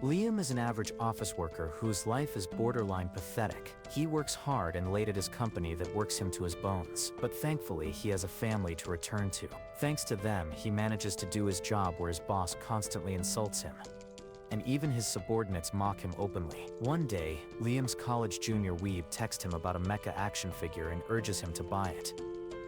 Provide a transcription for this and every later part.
Liam is an average office worker whose life is borderline pathetic. He works hard and late at his company that works him to his bones, but thankfully he has a family to return to. Thanks to them, he manages to do his job where his boss constantly insults him, and even his subordinates mock him openly. One day, Liam's college junior weeb texts him about a mecha action figure and urges him to buy it.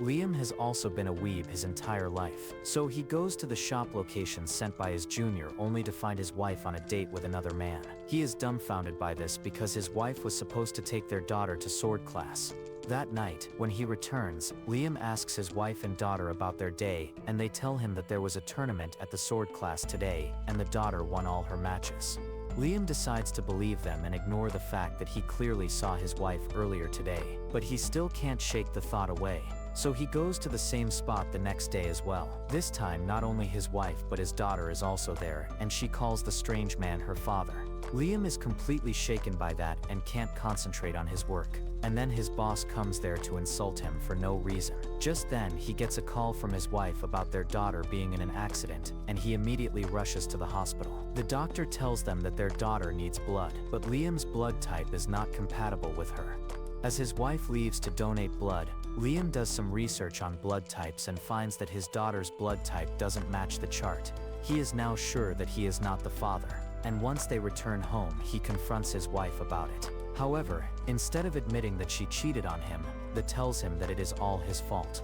Liam has also been a weeb his entire life, so he goes to the shop location sent by his junior only to find his wife on a date with another man. He is dumbfounded by this because his wife was supposed to take their daughter to sword class. That night, when he returns, Liam asks his wife and daughter about their day, and they tell him that there was a tournament at the sword class today, and the daughter won all her matches. Liam decides to believe them and ignore the fact that he clearly saw his wife earlier today, but he still can't shake the thought away. So he goes to the same spot the next day as well. This time, not only his wife but his daughter is also there, and she calls the strange man her father. Liam is completely shaken by that and can't concentrate on his work. And then his boss comes there to insult him for no reason. Just then, he gets a call from his wife about their daughter being in an accident, and he immediately rushes to the hospital. The doctor tells them that their daughter needs blood, but Liam's blood type is not compatible with her. As his wife leaves to donate blood, Liam does some research on blood types and finds that his daughter's blood type doesn't match the chart. He is now sure that he is not the father, and once they return home, he confronts his wife about it. However, instead of admitting that she cheated on him, that tells him that it is all his fault.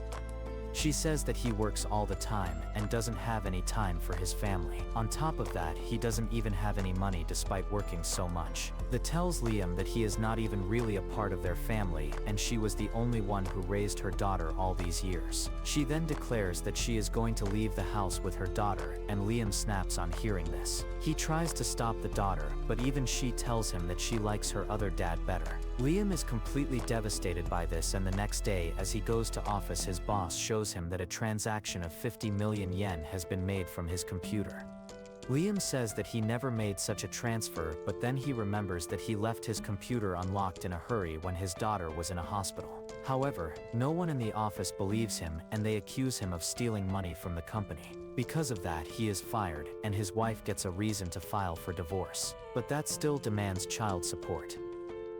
She says that he works all the time and doesn't have any time for his family. On top of that, he doesn't even have any money despite working so much. That tells Liam that he is not even really a part of their family, and she was the only one who raised her daughter all these years. She then declares that she is going to leave the house with her daughter, and Liam snaps on hearing this. He tries to stop the daughter, but even she tells him that she likes her other dad better. Liam is completely devastated by this, and the next day as he goes to office, his boss shows him that a transaction of 50 million yen has been made from his computer. Liam says that he never made such a transfer, but then he remembers that he left his computer unlocked in a hurry when his daughter was in a hospital. However, no one in the office believes him, and they accuse him of stealing money from the company. Because of that, he is fired, and his wife gets a reason to file for divorce. But that still demands child support.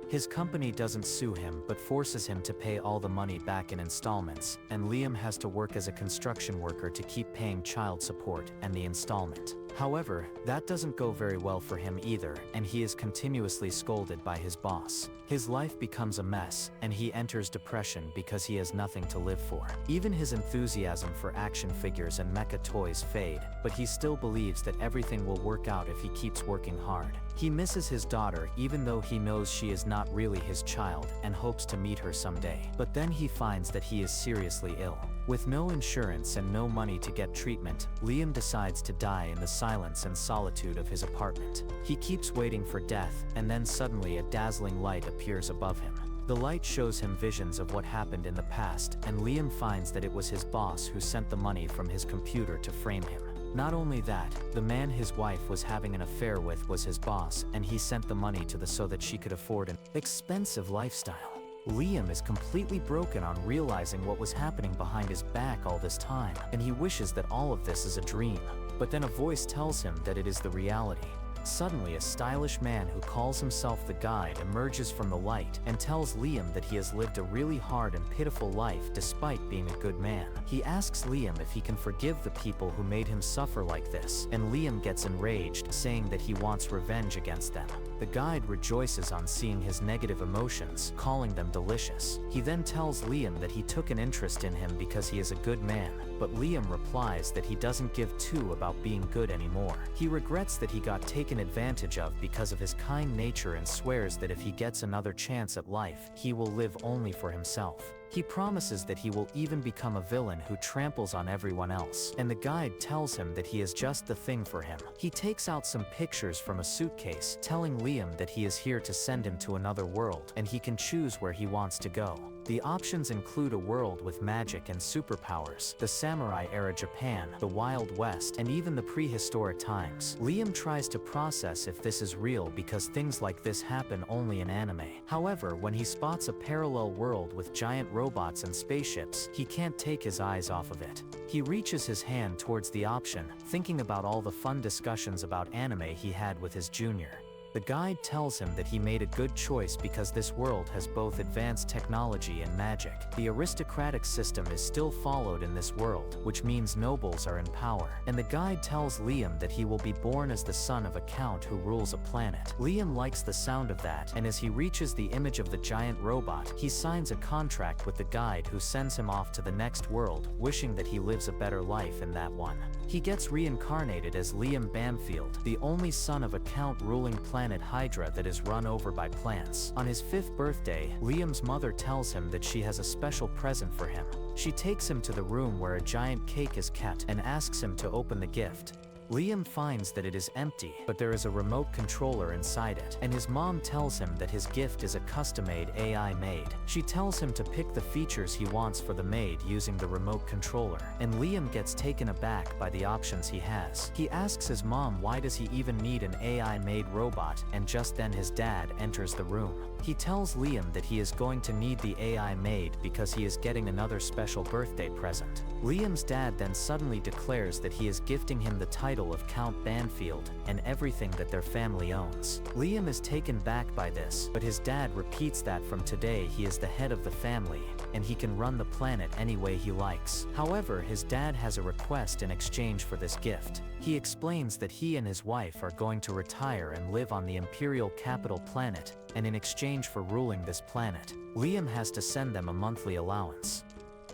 His company doesn't sue him but forces him to pay all the money back in installments, and Liam has to work as a construction worker to keep paying child support and the installment. However, that doesn't go very well for him either, and he is continuously scolded by his boss. His life becomes a mess, and he enters depression because he has nothing to live for. Even his enthusiasm for action figures and mecha toys fade, but he still believes that everything will work out if he keeps working hard. He misses his daughter even though he knows she is not really his child and hopes to meet her someday. But then he finds that he is seriously ill. With no insurance and no money to get treatment, Liam decides to die in the silence and solitude of his apartment. He keeps waiting for death, and then suddenly a dazzling light appears above him. The light shows him visions of what happened in the past, and Liam finds that it was his boss who sent the money from his computer to frame him. Not only that, the man his wife was having an affair with was his boss, and he sent the money to so that she could afford an expensive lifestyle. Liam is completely broken on realizing what was happening behind his back all this time, and he wishes that all of this is a dream. But then a voice tells him that it is the reality. Suddenly, a stylish man who calls himself the Guide emerges from the light and tells Liam that he has lived a really hard and pitiful life despite being a good man. He asks Liam if he can forgive the people who made him suffer like this, and Liam gets enraged, saying that he wants revenge against them. The Guide rejoices on seeing his negative emotions, calling them delicious. He then tells Liam that he took an interest in him because he is a good man, but Liam replies that he doesn't give two about being good anymore. He regrets that he got taken advantage of because of his kind nature and swears that if he gets another chance at life, he will live only for himself. He promises that he will even become a villain who tramples on everyone else, and the Guide tells him that he is just the thing for him. He takes out some pictures from a suitcase, telling Liam that he is here to send him to another world, and he can choose where he wants to go. The options include a world with magic and superpowers, the samurai-era Japan, the Wild West, and even the prehistoric times. Liam tries to process if this is real because things like this happen only in anime. However, when he spots a parallel world with giant robots and spaceships, he can't take his eyes off of it. He reaches his hand towards the option, thinking about all the fun discussions about anime he had with his junior. The guide tells him that he made a good choice because this world has both advanced technology and magic. The aristocratic system is still followed in this world, which means nobles are in power. And the guide tells Liam that he will be born as the son of a count who rules a planet. Liam likes the sound of that, and as he reaches the image of the giant robot, he signs a contract with the guide who sends him off to the next world, wishing that he lives a better life in that one. He gets reincarnated as Liam Bamfield, the only son of a count ruling planet Hydra that is run over by plants. On his 5th birthday, Liam's mother tells him that she has a special present for him. She takes him to the room where a giant cake is kept and asks him to open the gift. Liam finds that it is empty, but there is a remote controller inside it, and his mom tells him that his gift is a custom-made AI maid. She tells him to pick the features he wants for the maid using the remote controller, and Liam gets taken aback by the options he has. He asks his mom why does he even need an AI maid robot, and just then his dad enters the room. He tells Liam that he is going to need the AI maid because he is getting another special birthday present. Liam's dad then suddenly declares that he is gifting him the title of Count Banfield and everything that their family owns. Liam is taken back by this, but his dad repeats that from today he is the head of the family, and he can run the planet any way he likes. However, his dad has a request in exchange for this gift. He explains that he and his wife are going to retire and live on the Imperial capital planet, and in exchange for ruling this planet, Liam has to send them a monthly allowance.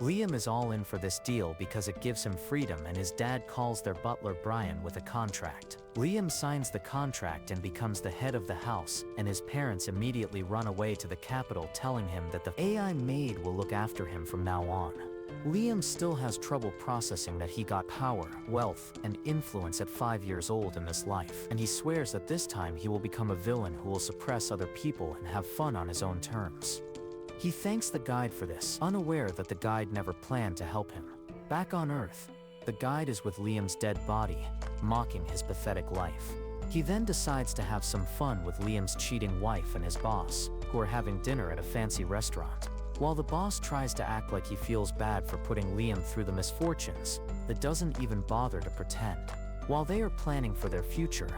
Liam is all in for this deal because it gives him freedom, and his dad calls their butler Brian with a contract. Liam signs the contract and becomes the head of the house, and his parents immediately run away to the capital telling him that the AI maid will look after him from now on. Liam still has trouble processing that he got power, wealth, and influence at 5 years old in this life, and he swears that this time he will become a villain who will suppress other people and have fun on his own terms. He thanks the guide for this, unaware that the guide never planned to help him. Back on Earth, the guide is with Liam's dead body, mocking his pathetic life. He then decides to have some fun with Liam's cheating wife and his boss, who are having dinner at a fancy restaurant. While the boss tries to act like he feels bad for putting Liam through the misfortunes, that doesn't even bother to pretend. While they are planning for their future,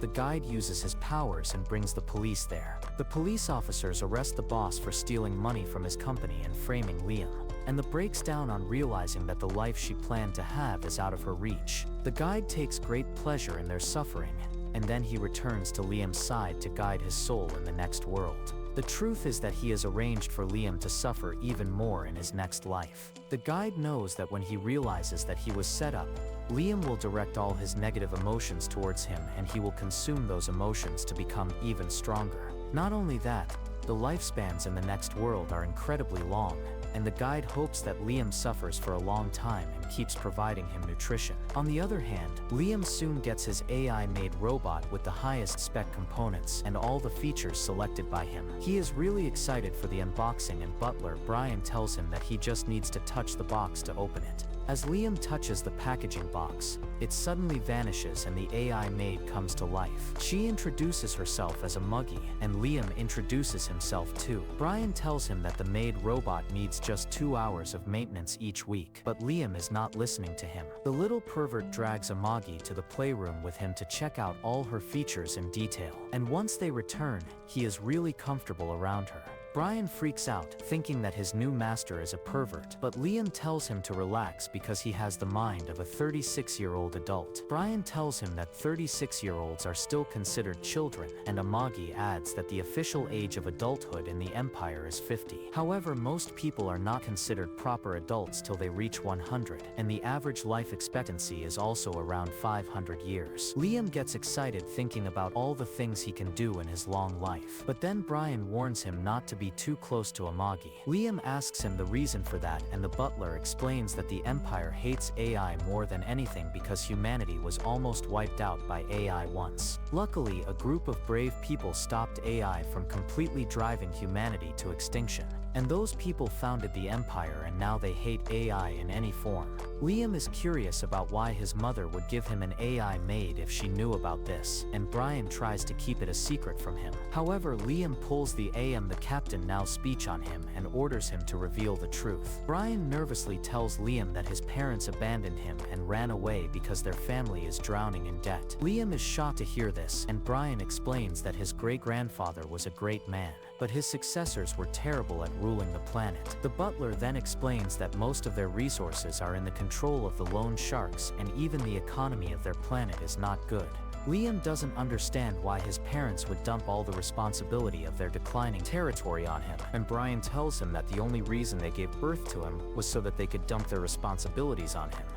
the guide uses his powers and brings the police there. The police officers arrest the boss for stealing money from his company and framing Liam, and the breaks down on realizing that the life she planned to have is out of her reach. The guide takes great pleasure in their suffering, and then he returns to Liam's side to guide his soul in the next world. The truth is that he has arranged for Liam to suffer even more in his next life. The guide knows that when he realizes that he was set up, Liam will direct all his negative emotions towards him, and he will consume those emotions to become even stronger. Not only that, the lifespans in the next world are incredibly long, and the guide hopes that Liam suffers for a long time and keeps providing him nutrition. On the other hand, Liam soon gets his AI-made robot with the highest spec components and all the features selected by him. He is really excited for the unboxing, and butler Brian tells him that he just needs to touch the box to open it. As Liam touches the packaging box, it suddenly vanishes and the AI maid comes to life. She introduces herself as a muggy, and Liam introduces himself too. Brian tells him that the maid robot needs just 2 hours of maintenance each week, but Liam is not listening to him. The little pervert drags Amagi to the playroom with him to check out all her features in detail, and once they return, he is really comfortable around her. Brian freaks out, thinking that his new master is a pervert, but Liam tells him to relax because he has the mind of a 36-year-old adult. Brian tells him that 36-year-olds are still considered children, and Amagi adds that the official age of adulthood in the Empire is 50. However, most people are not considered proper adults till they reach 100, and the average life expectancy is also around 500 years. Liam gets excited thinking about all the things he can do in his long life, but then Brian warns him not to be too close to Amagi. Liam asks him the reason for that, and the butler explains that the Empire hates AI more than anything because humanity was almost wiped out by AI once. Luckily, a group of brave people stopped AI from completely driving humanity to extinction. And those people founded the Empire, and now they hate AI in any form. Liam is curious about why his mother would give him an AI maid if she knew about this, and Brian tries to keep it a secret from him. However, Liam pulls the "I am the captain now" speech on him and orders him to reveal the truth. Brian nervously tells Liam that his parents abandoned him and ran away because their family is drowning in debt. Liam is shocked to hear this, and Brian explains that his great-grandfather was a great man, but his successors were terrible at ruling the planet. The butler then explains that most of their resources are in the control of the loan sharks, and even the economy of their planet is not good. Liam doesn't understand why his parents would dump all the responsibility of their declining territory on him, and Brian tells him that the only reason they gave birth to him was so that they could dump their responsibilities on him.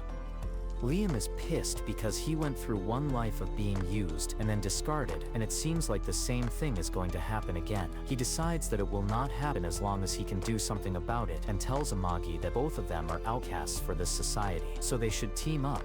Liam is pissed because he went through one life of being used and then discarded, and it seems like the same thing is going to happen again. He decides that it will not happen as long as he can do something about it, and tells Amagi that both of them are outcasts for this society, so they should team up.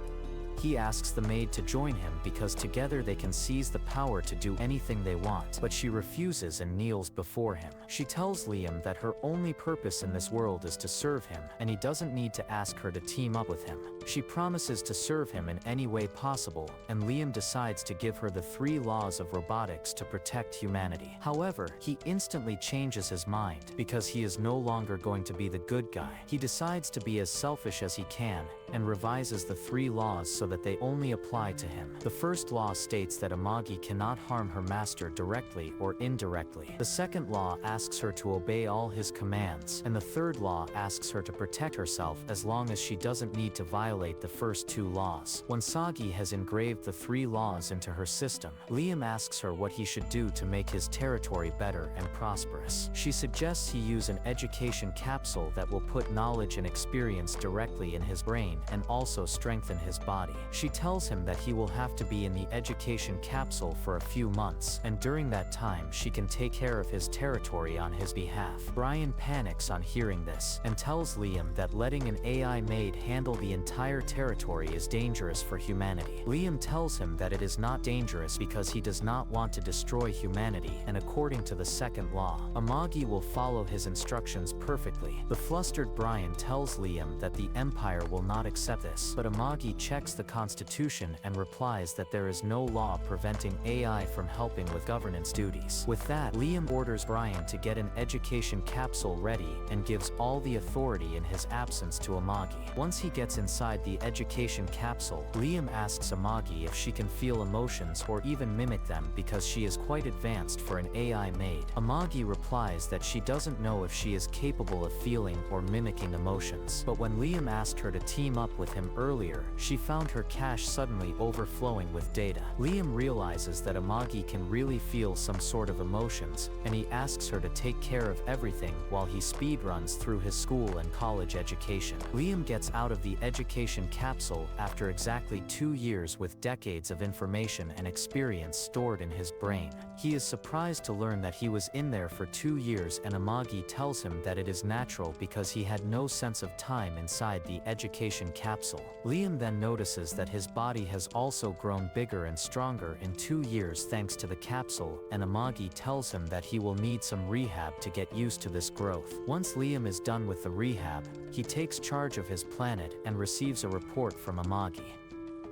He asks the maid to join him because together they can seize the power to do anything they want, but she refuses and kneels before him. She tells Liam that her only purpose in this world is to serve him, and he doesn't need to ask her to team up with him. She promises to serve him in any way possible, and Liam decides to give her the 3 laws of robotics to protect humanity. However, he instantly changes his mind because he is no longer going to be the good guy. He decides to be as selfish as he can and revises the 3 laws so that they only apply to him. The first law states that Amagi cannot harm her master directly or indirectly. The second law asks her to obey all his commands, and the third law asks her to protect herself as long as she doesn't need to violate the first 2 laws. When Sagi has engraved the 3 laws into her system, Liam asks her what he should do to make his territory better and prosperous. She suggests he use an education capsule that will put knowledge and experience directly in his brain and also strengthen his body. She tells him that he will have to be in the education capsule for a few months, and during that time she can take care of his territory on his behalf. Brian panics on hearing this and tells Liam that letting an AI maid handle the entire territory is dangerous for humanity. Liam tells him that it is not dangerous because he does not want to destroy humanity, and according to the second law, Amagi will follow his instructions perfectly. The flustered Brian tells Liam that the Empire will not accept this, but Amagi checks the Constitution and replies that there is no law preventing AI from helping with governance duties. With that, Liam orders Brian to get an education capsule ready and gives all the authority in his absence to Amagi. Once he gets inside the education capsule, Liam asks Amagi if she can feel emotions or even mimic them because she is quite advanced for an AI maid. Amagi replies that she doesn't know if she is capable of feeling or mimicking emotions, but when Liam asked her to team up with him earlier, she found her cache suddenly overflowing with data. Liam realizes that Amagi can really feel some sort of emotions, and he asks her to take care of everything while he speedruns through his school and college education. Liam gets out of the education capsule after exactly 2 years with decades of information and experience stored in his brain. He is surprised to learn that he was in there for 2 years, and Amagi tells him that it is natural because he had no sense of time inside the education capsule. Liam then notices that his body has also grown bigger and stronger in 2 years thanks to the capsule, and Amagi tells him that he will need some rehab to get used to this growth. Once Liam is done with the rehab, he takes charge of his planet and receives a report from Amagi.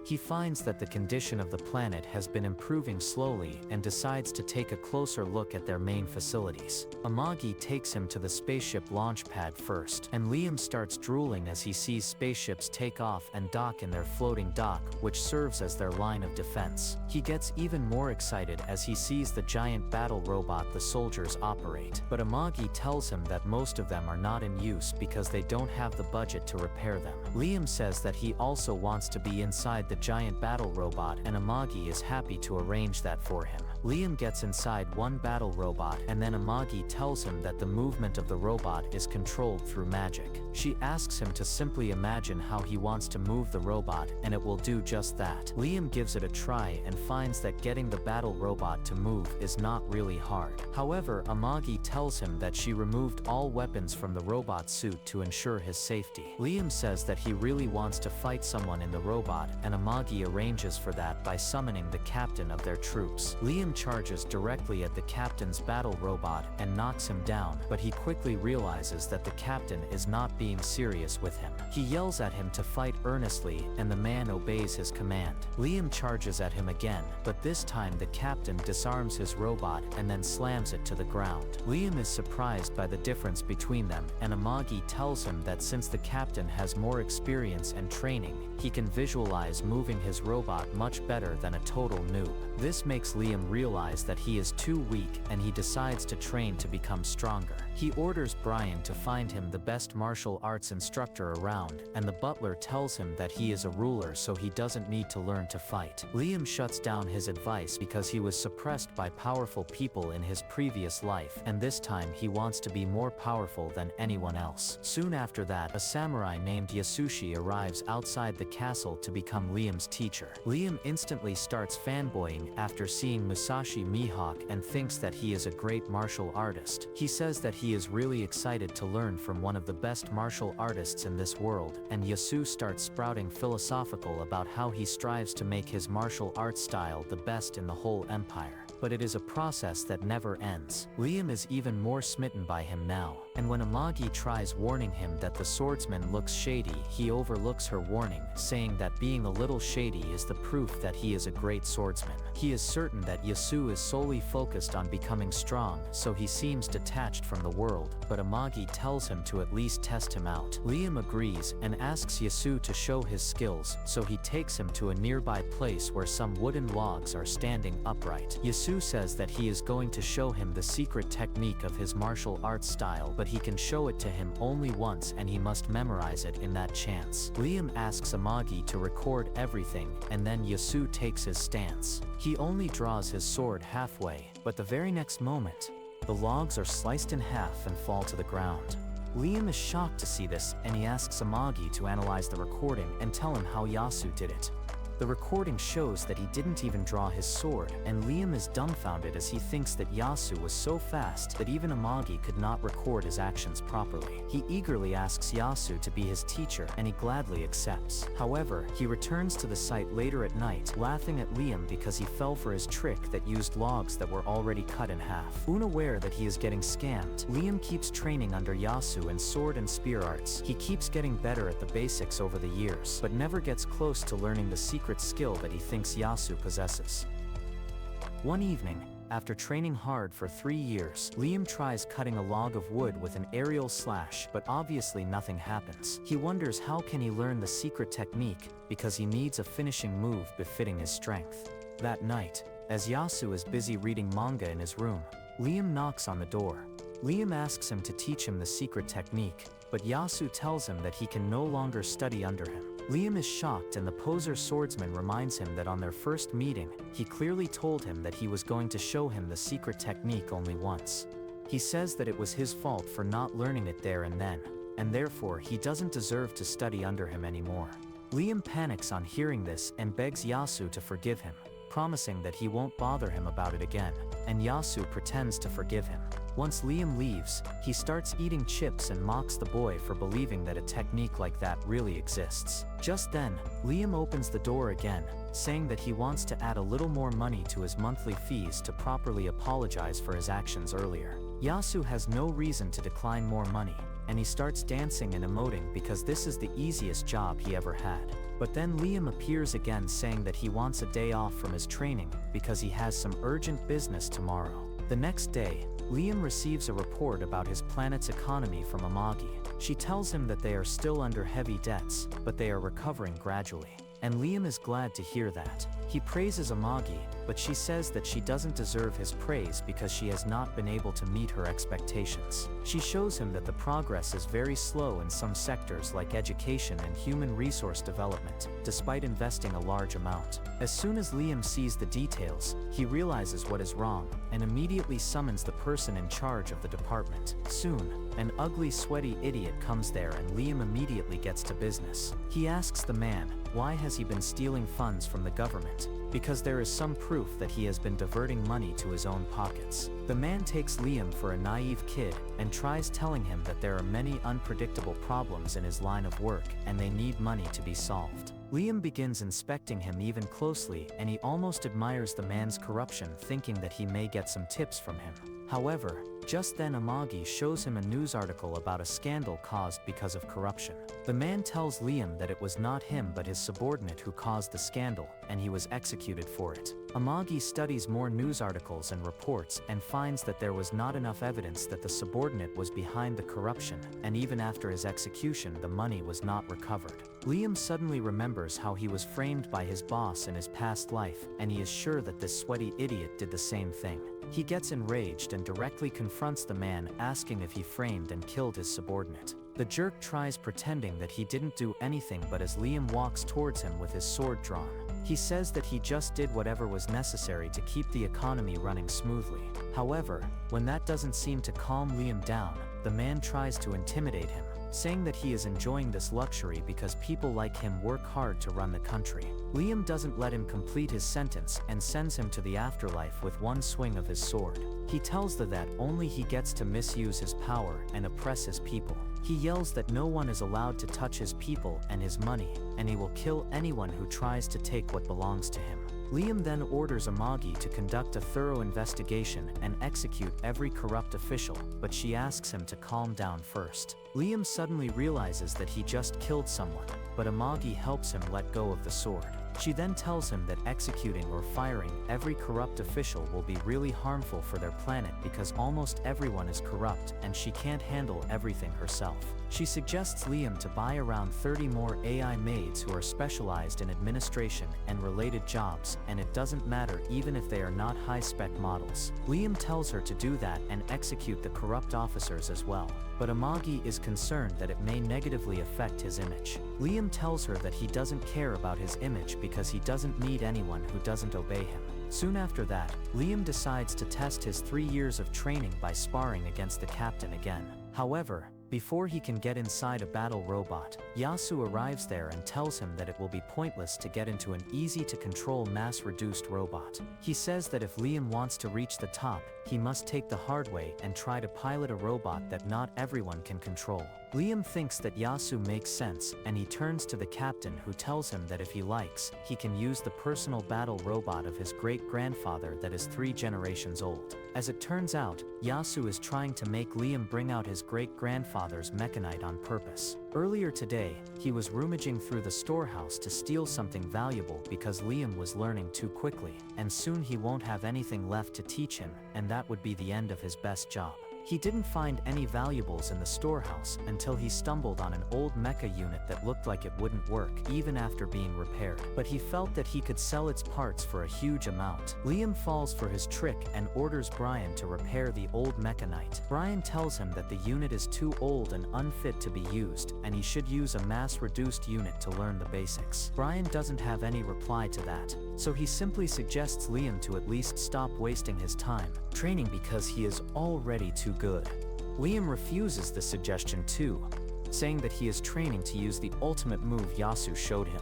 He finds that the condition of the planet has been improving slowly and decides to take a closer look at their main facilities. Amagi takes him to the spaceship launch pad first, and Liam starts drooling as he sees spaceships take off and dock in their floating dock, which serves as their line of defense. He gets even more excited as he sees the giant battle robot the soldiers operate, but Amagi tells him that most of them are not in use because they don't have the budget to repair them. Liam says that he also wants to be inside the giant battle robot, and Amagi is happy to arrange that for him. Liam gets inside one battle robot, and then Amagi tells him that the movement of the robot is controlled through magic. She asks him to simply imagine how he wants to move the robot, and it will do just that. Liam gives it a try and finds that getting the battle robot to move is not really hard. However, Amagi tells him that she removed all weapons from the robot suit to ensure his safety. Liam says that he really wants to fight someone in the robot, and Amagi arranges for that by summoning the captain of their troops. Liam Liam charges directly at the captain's battle robot and knocks him down, but he quickly realizes that the captain is not being serious with him. He yells at him to fight earnestly, and the man obeys his command. Liam charges at him again, but this time the captain disarms his robot and then slams it to the ground. Liam is surprised by the difference between them, and Amagi tells him that since the captain has more experience and training, he can visualize moving his robot much better than a total noob. This makes Liam realize that he is too weak, and he decides to train to become stronger. He orders Brian to find him the best martial arts instructor around, and the butler tells him that he is a ruler so he doesn't need to learn to fight. Liam shuts down his advice because he was suppressed by powerful people in his previous life, and this time he wants to be more powerful than anyone else. Soon after that, a samurai named Yasushi arrives outside the castle to become Liam's teacher. Liam instantly starts fanboying after seeing Musashi Mihawk and thinks that he is a great martial artist. He says that he is really excited to learn from one of the best martial artists in this world, and Yasu starts sprouting philosophical about how he strives to make his martial arts style the best in the whole empire. But it is a process that never ends. Liam is even more smitten by him now, and when Amagi tries warning him that the swordsman looks shady, he overlooks her warning, saying that being a little shady is the proof that he is a great swordsman. He is certain that Yasu is solely focused on becoming strong, so he seems detached from the world, but Amagi tells him to at least test him out. Liam agrees and asks Yasu to show his skills, so he takes him to a nearby place where some wooden logs are standing upright. Yasu says that he is going to show him the secret technique of his martial arts style, but he can show it to him only once and he must memorize it in that chance. Liam asks Amagi to record everything, and then Yasu takes his stance. He only draws his sword halfway, but the very next moment, the logs are sliced in half and fall to the ground. Liam is shocked to see this, and he asks Amagi to analyze the recording and tell him how Yasu did it. The recording shows that he didn't even draw his sword, and Liam is dumbfounded as he thinks that Yasu was so fast that even Amagi could not record his actions properly. He eagerly asks Yasu to be his teacher, and he gladly accepts. However, he returns to the site later at night, laughing at Liam because he fell for his trick that used logs that were already cut in half. Unaware that he is getting scammed, Liam keeps training under Yasu in sword and spear arts. He keeps getting better at the basics over the years, but never gets close to learning the secret skill that he thinks Yasu possesses. One evening, after training hard for 3 years, Liam tries cutting a log of wood with an aerial slash, but obviously nothing happens. He wonders how can he learn the secret technique, because he needs a finishing move befitting his strength. That night, as Yasu is busy reading manga in his room, Liam knocks on the door. Liam asks him to teach him the secret technique, but Yasu tells him that he can no longer study under him. Liam is shocked, and the poser swordsman reminds him that on their first meeting, he clearly told him that he was going to show him the secret technique only once. He says that it was his fault for not learning it there and then, and therefore he doesn't deserve to study under him anymore. Liam panics on hearing this and begs Yasu to forgive him, promising that he won't bother him about it again, and Yasu pretends to forgive him. Once Liam leaves, he starts eating chips and mocks the boy for believing that a technique like that really exists. Just then, Liam opens the door again, saying that he wants to add a little more money to his monthly fees to properly apologize for his actions earlier. Yasu has no reason to decline more money, and he starts dancing and emoting because this is the easiest job he ever had. But then Liam appears again, saying that he wants a day off from his training because he has some urgent business tomorrow. The next day, Liam receives a report about his planet's economy from Amagi. She tells him that they are still under heavy debts, but they are recovering gradually. And Liam is glad to hear that. He praises Amagi, but she says that she doesn't deserve his praise because she has not been able to meet her expectations. She shows him that the progress is very slow in some sectors like education and human resource development, despite investing a large amount. As soon as Liam sees the details, he realizes what is wrong, and immediately summons the person in charge of the department. Soon, an ugly, sweaty idiot comes there, and Liam immediately gets to business. He asks the man, why has he been stealing funds from the government? Because there is some proof that he has been diverting money to his own pockets. The man takes Liam for a naive kid and tries telling him that there are many unpredictable problems in his line of work and they need money to be solved. Liam begins inspecting him even closely, and he almost admires the man's corruption, thinking that he may get some tips from him. However, just then Amagi shows him a news article about a scandal caused because of corruption. The man tells Liam that it was not him but his subordinate who caused the scandal, and he was executed for it. Amagi studies more news articles and reports and finds that there was not enough evidence that the subordinate was behind the corruption, and even after his execution the money was not recovered. Liam suddenly remembers how he was framed by his boss in his past life, and he is sure that this sweaty idiot did the same thing. He gets enraged and directly confronts the man, asking if he framed and killed his subordinate. The jerk tries pretending that he didn't do anything, but as Liam walks towards him with his sword drawn, he says that he just did whatever was necessary to keep the economy running smoothly. However, when that doesn't seem to calm Liam down, the man tries to intimidate him, saying that he is enjoying this luxury because people like him work hard to run the country. Liam doesn't let him complete his sentence and sends him to the afterlife with one swing of his sword. He tells the that only he gets to misuse his power and oppress his people. He yells that no one is allowed to touch his people and his money, and he will kill anyone who tries to take what belongs to him. Liam then orders Amagi to conduct a thorough investigation and execute every corrupt official, but she asks him to calm down first. Liam suddenly realizes that he just killed someone, but Amagi helps him let go of the sword. She then tells him that executing or firing every corrupt official will be really harmful for their planet because almost everyone is corrupt and she can't handle everything herself. She suggests Liam to buy around 30 more AI maids who are specialized in administration and related jobs, and it doesn't matter even if they are not high-spec models. Liam tells her to do that and execute the corrupt officers as well, but Amagi is concerned that it may negatively affect his image. Liam tells her that he doesn't care about his image because he doesn't need anyone who doesn't obey him. Soon after that, Liam decides to test his 3 years of training by sparring against the captain again. However, before he can get inside a battle robot, Yasu arrives there and tells him that it will be pointless to get into an easy-to-control mass-reduced robot. He says that if Liam wants to reach the top, he must take the hard way and try to pilot a robot that not everyone can control. Liam thinks that Yasu makes sense, and he turns to the captain, who tells him that if he likes, he can use the personal battle robot of his great-grandfather that is 3 generations old. As it turns out, Yasu is trying to make Liam bring out his great-grandfather's mechanite on purpose. Earlier today, he was rummaging through the storehouse to steal something valuable because Liam was learning too quickly, and soon he won't have anything left to teach him, and that would be the end of his best job. He didn't find any valuables in the storehouse until he stumbled on an old mecha unit that looked like it wouldn't work even after being repaired, but he felt that he could sell its parts for a huge amount. Liam falls for his trick and orders Brian to repair the old mechanite. Brian tells him that the unit is too old and unfit to be used, and he should use a mass-reduced unit to learn the basics. Brian doesn't have any reply to that, so he simply suggests Liam to at least stop wasting his time training because he is already too good. Liam refuses the suggestion too, saying that he is training to use the ultimate move Yasu showed him.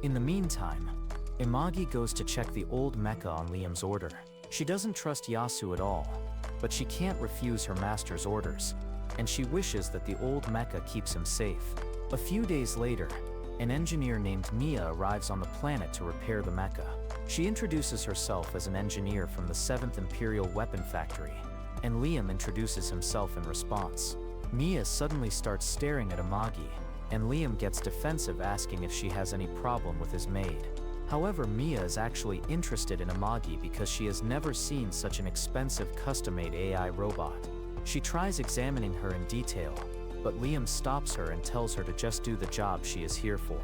In the meantime, Imagi goes to check the old mecha on Liam's order. She doesn't trust Yasu at all, but she can't refuse her master's orders, and she wishes that the old mecha keeps him safe. A few days later, an engineer named Mia arrives on the planet to repair the mecha. She introduces herself as an engineer from the 7th Imperial Weapon Factory, and Liam introduces himself in response. Mia suddenly starts staring at Imagi, and Liam gets defensive, asking if she has any problem with his maid. However, Mia is actually interested in Imagi because she has never seen such an expensive custom-made AI robot. She tries examining her in detail, but Liam stops her and tells her to just do the job she is here for.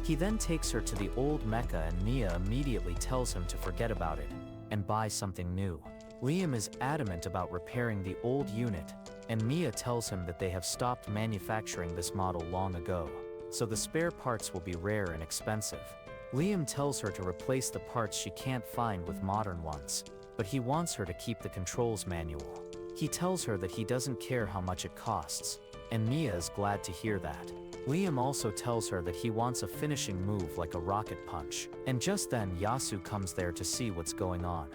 He then takes her to the old mecha, and Mia immediately tells him to forget about it and buy something new. Liam is adamant about repairing the old unit, and Mia tells him that they have stopped manufacturing this model long ago, so the spare parts will be rare and expensive. Liam tells her to replace the parts she can't find with modern ones, but he wants her to keep the controls manual. He tells her that he doesn't care how much it costs, and Mia is glad to hear that. Liam also tells her that he wants a finishing move like a rocket punch, and just then Yasu comes there to see what's going on.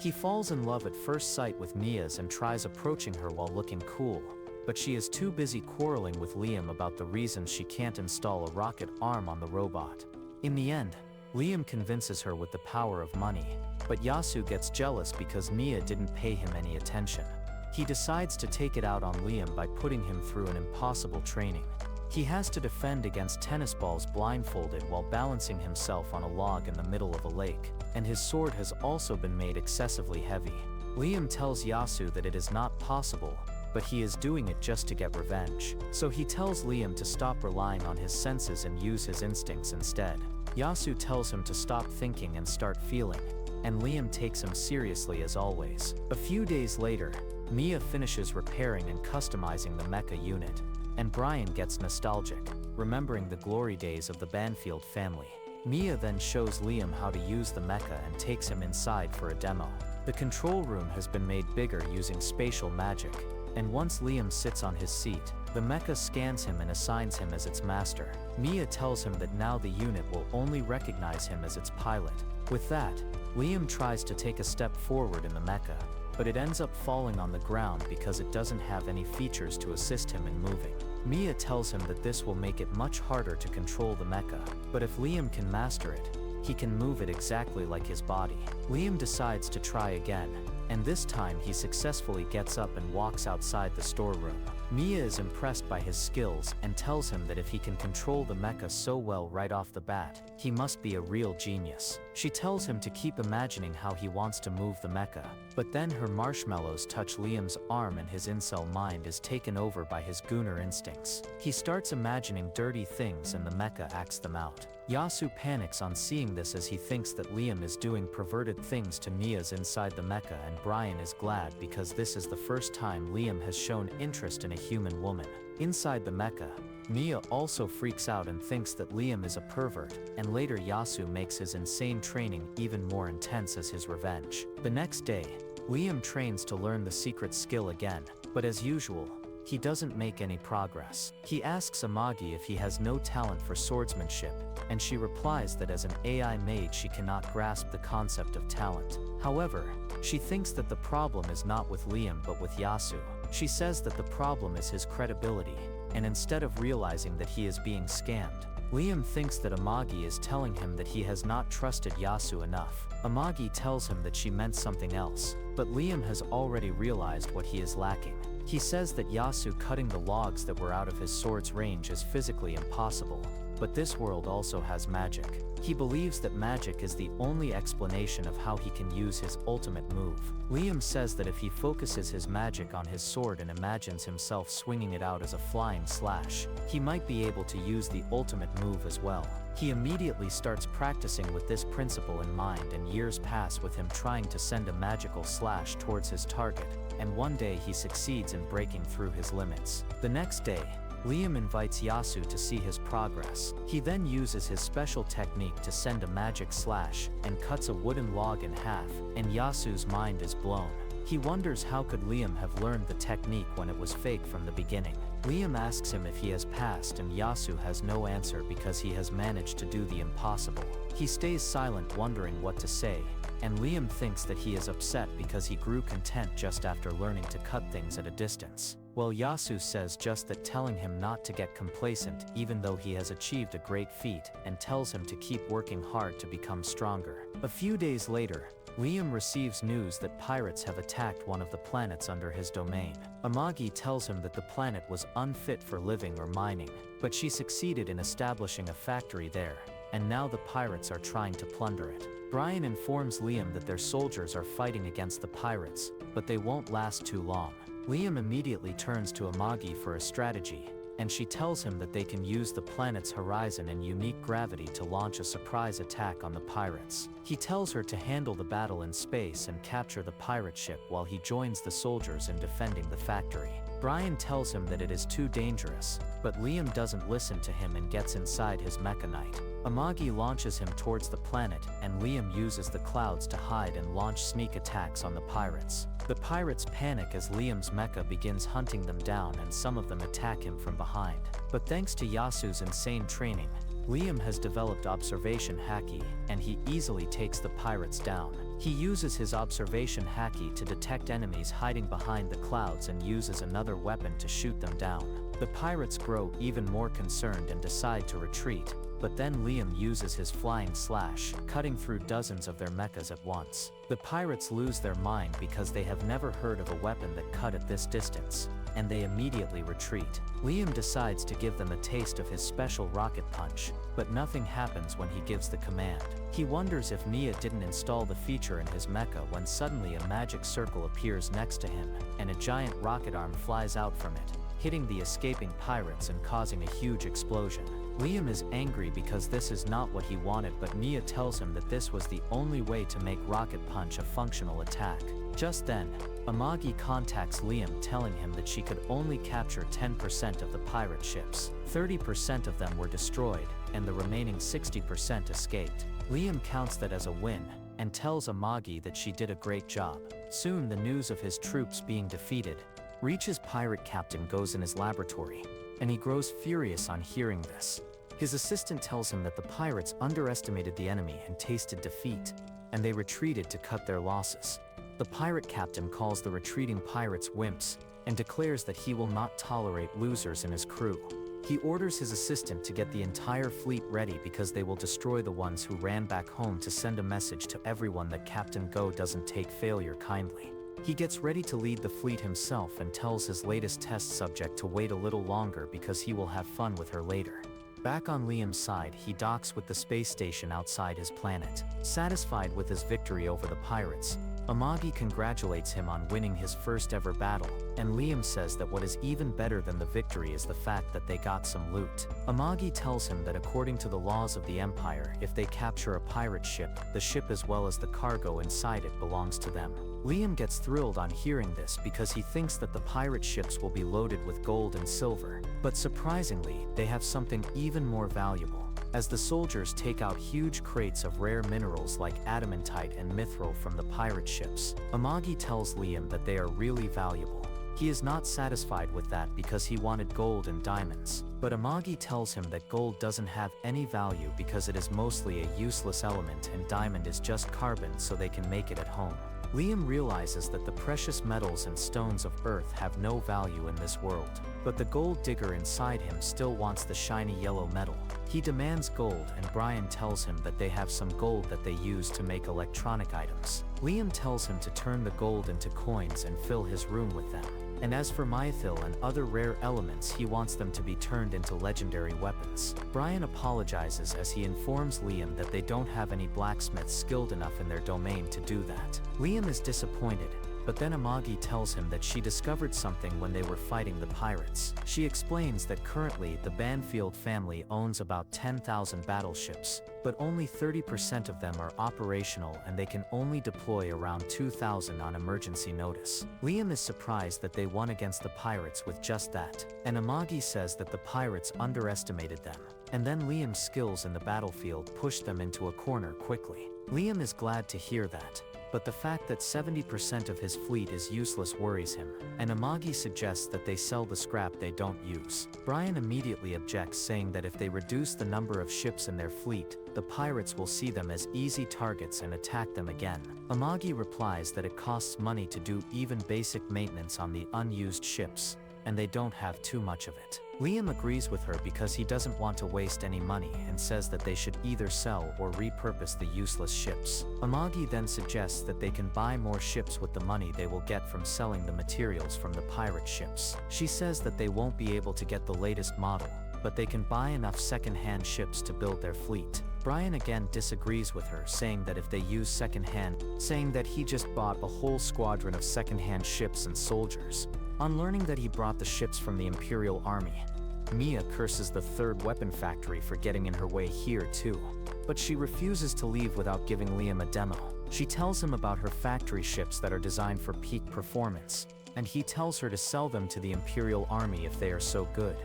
He falls in love at first sight with Mia's and tries approaching her while looking cool, but she is too busy quarreling with Liam about the reasons she can't install a rocket arm on the robot. In the end, Liam convinces her with the power of money, but Yasu gets jealous because Nia didn't pay him any attention. He decides to take it out on Liam by putting him through an impossible training. He has to defend against tennis balls blindfolded while balancing himself on a log in the middle of a lake, and his sword has also been made excessively heavy. Liam tells Yasu that it is not possible, but he is doing it just to get revenge. So he tells Liam to stop relying on his senses and use his instincts instead. Yasu tells him to stop thinking and start feeling, and Liam takes him seriously as always. A few days later, Nia finishes repairing and customizing the mecha unit, and Brian gets nostalgic, remembering the glory days of the Banfield family. Nia then shows Liam how to use the mecha and takes him inside for a demo. The control room has been made bigger using spatial magic, and once Liam sits on his seat, the mecha scans him and assigns him as its master. Nia tells him that now the unit will only recognize him as its pilot. With that, Liam tries to take a step forward in the mecha, but it ends up falling on the ground because it doesn't have any features to assist him in moving. Mia tells him that this will make it much harder to control the mecha, but if Liam can master it, he can move it exactly like his body. Liam decides to try again, and this time he successfully gets up and walks outside the storeroom. Mia is impressed by his skills and tells him that if he can control the mecha so well right off the bat, he must be a real genius. She tells him to keep imagining how he wants to move the mecha, but then her marshmallows touch Liam's arm and his incel mind is taken over by his gooner instincts. He starts imagining dirty things and the mecha acts them out. Yasu panics on seeing this as he thinks that Liam is doing perverted things to Nia's inside the mecha, and Brian is glad because this is the first time Liam has shown interest in a human woman. Inside the mecha, Nia also freaks out and thinks that Liam is a pervert, and later Yasu makes his insane training even more intense as his revenge. The next day, Liam trains to learn the secret skill again, but as usual, he doesn't make any progress. He asks Amagi if he has no talent for swordsmanship, and she replies that as an AI mage she cannot grasp the concept of talent. However, she thinks that the problem is not with Liam but with Yasu. She says that the problem is his credibility, and instead of realizing that he is being scammed, Liam thinks that Amagi is telling him that he has not trusted Yasu enough. Amagi tells him that she meant something else, but Liam has already realized what he is lacking. He says that Yasu cutting the logs that were out of his sword's range is physically impossible, but this world also has magic. He believes that magic is the only explanation of how he can use his ultimate move. Liam says that if he focuses his magic on his sword and imagines himself swinging it out as a flying slash, he might be able to use the ultimate move as well. He immediately starts practicing with this principle in mind, and years pass with him trying to send a magical slash towards his target, and one day he succeeds in breaking through his limits. The next day, Liam invites Yasu to see his progress. He then uses his special technique to send a magic slash and cuts a wooden log in half, and Yasu's mind is blown. He wonders how could Liam have learned the technique when it was fake from the beginning. Liam asks him if he has passed, and Yasu has no answer because he has managed to do the impossible. He stays silent, wondering what to say, and Liam thinks that he is upset because he grew content just after learning to cut things at a distance. Well, Yasu says just that, telling him not to get complacent even though he has achieved a great feat, and tells him to keep working hard to become stronger. A few days later, Liam receives news that pirates have attacked one of the planets under his domain. Amagi tells him that the planet was unfit for living or mining, but she succeeded in establishing a factory there, and now the pirates are trying to plunder it. Brian informs Liam that their soldiers are fighting against the pirates, but they won't last too long. Liam immediately turns to Amagi for a strategy, and she tells him that they can use the planet's horizon and unique gravity to launch a surprise attack on the pirates. He tells her to handle the battle in space and capture the pirate ship while he joins the soldiers in defending the factory. Brian tells him that it is too dangerous, but Liam doesn't listen to him and gets inside his mechanite. Amagi launches him towards the planet, and Liam uses the clouds to hide and launch sneak attacks on the pirates. The pirates panic as Liam's mecha begins hunting them down, and some of them attack him from behind. But thanks to Yasu's insane training, Liam has developed observation haki, and he easily takes the pirates down. He uses his observation haki to detect enemies hiding behind the clouds and uses another weapon to shoot them down. The pirates grow even more concerned and decide to retreat, but then Liam uses his flying slash, cutting through dozens of their mechas at once. The pirates lose their mind because they have never heard of a weapon that cut at this distance, and they immediately retreat. Liam decides to give them a taste of his special rocket punch, but nothing happens when he gives the command. He wonders if Nia didn't install the feature in his mecha when suddenly a magic circle appears next to him, and a giant rocket arm flies out from it, hitting the escaping pirates and causing a huge explosion. Liam is angry because this is not what he wanted, but Nia tells him that this was the only way to make Rocket Punch a functional attack. Just then, Amagi contacts Liam telling him that she could only capture 10% of the pirate ships. 30% of them were destroyed, and the remaining 60% escaped. Liam counts that as a win, and tells Amagi that she did a great job. Soon the news of his troops being defeated reaches pirate captain Go's in his laboratory, and he grows furious on hearing this. His assistant tells him that the pirates underestimated the enemy and tasted defeat, and they retreated to cut their losses. The pirate captain calls the retreating pirates wimps, and declares that he will not tolerate losers in his crew. He orders his assistant to get the entire fleet ready because they will destroy the ones who ran back home to send a message to everyone that Captain Go doesn't take failure kindly. He gets ready to lead the fleet himself and tells his latest test subject to wait a little longer because he will have fun with her later. Back on Liam's side, he docks with the space station outside his planet. Satisfied with his victory over the pirates, Amagi congratulates him on winning his first ever battle, and Liam says that what is even better than the victory is the fact that they got some loot. Amagi tells him that according to the laws of the Empire, if they capture a pirate ship, the ship as well as the cargo inside it belongs to them. Liam gets thrilled on hearing this because he thinks that the pirate ships will be loaded with gold and silver, but surprisingly, they have something even more valuable. As the soldiers take out huge crates of rare minerals like adamantite and mithril from the pirate ships, Amagi tells Liam that they are really valuable. He is not satisfied with that because he wanted gold and diamonds, but Amagi tells him that gold doesn't have any value because it is mostly a useless element and diamond is just carbon, so they can make it at home. Liam realizes that the precious metals and stones of Earth have no value in this world, but the gold digger inside him still wants the shiny yellow metal. He demands gold, and Brian tells him that they have some gold that they use to make electronic items. Liam tells him to turn the gold into coins and fill his room with them. And as for mythil and other rare elements, he wants them to be turned into legendary weapons. Brian apologizes as he informs Liam that they don't have any blacksmiths skilled enough in their domain to do that. Liam is disappointed, but then Amagi tells him that she discovered something when they were fighting the pirates. She explains that currently the Banfield family owns about 10,000 battleships, but only 30% of them are operational and they can only deploy around 2,000 on emergency notice. Liam is surprised that they won against the pirates with just that, and Amagi says that the pirates underestimated them, and then Liam's skills in the battlefield pushed them into a corner quickly. Liam is glad to hear that, but the fact that 70% of his fleet is useless worries him, and Amagi suggests that they sell the scrap they don't use. Brian immediately objects, saying that if they reduce the number of ships in their fleet, the pirates will see them as easy targets and attack them again. Amagi replies that it costs money to do even basic maintenance on the unused ships, and they don't have too much of it. Liam agrees with her because he doesn't want to waste any money and says that they should either sell or repurpose the useless ships. Amagi then suggests that they can buy more ships with the money they will get from selling the materials from the pirate ships. She says that they won't be able to get the latest model, but they can buy enough second-hand ships to build their fleet. Brian again disagrees with her, saying that if they use second-hand, saying that he just bought a whole squadron of second-hand ships and soldiers. On learning that he brought the ships from the Imperial Army, Mia curses the third weapon factory for getting in her way here too, but she refuses to leave without giving Liam a demo. She tells him about her factory ships that are designed for peak performance, and he tells her to sell them to the Imperial Army if they are so good.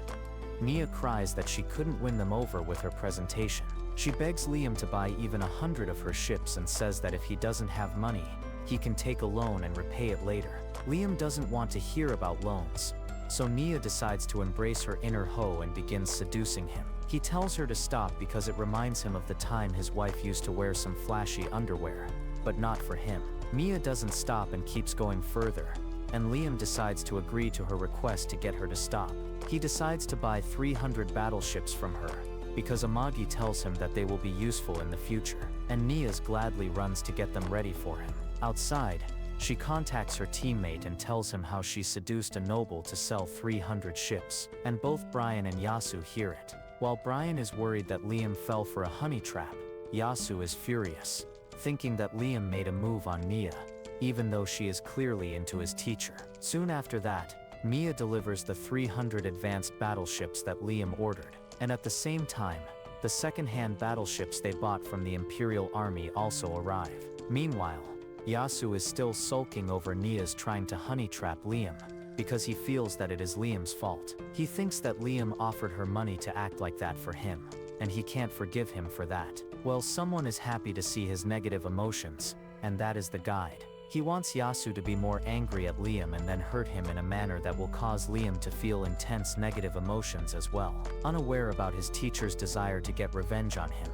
Mia cries that she couldn't win them over with her presentation. She begs Liam to buy even 100 of her ships and says that if he doesn't have money, he can take a loan and repay it later. Liam doesn't want to hear about loans, so Nia decides to embrace her inner hoe and begins seducing him. He tells her to stop because it reminds him of the time his wife used to wear some flashy underwear, but not for him. Mia doesn't stop and keeps going further, and Liam decides to agree to her request to get her to stop. He decides to buy 300 battleships from her, because Amagi tells him that they will be useful in the future, and Nia gladly runs to get them ready for him. Outside, she contacts her teammate and tells him how she seduced a noble to sell 300 ships, and both Brian and Yasu hear it. While Brian is worried that Liam fell for a honey trap, Yasu is furious, thinking that Liam made a move on Nia, even though she is clearly into his teacher. Soon after that, Mia delivers the 300 advanced battleships that Liam ordered, and at the same time, the second-hand battleships they bought from the Imperial Army also arrive. Meanwhile, Yasu is still sulking over Nia's trying to honey trap Liam, because he feels that it is Liam's fault. He thinks that Liam offered her money to act like that for him, and he can't forgive him for that. Well, someone is happy to see his negative emotions, and that is the guide. He wants Yasu to be more angry at Liam and then hurt him in a manner that will cause Liam to feel intense negative emotions as well. Unaware about his teacher's desire to get revenge on him,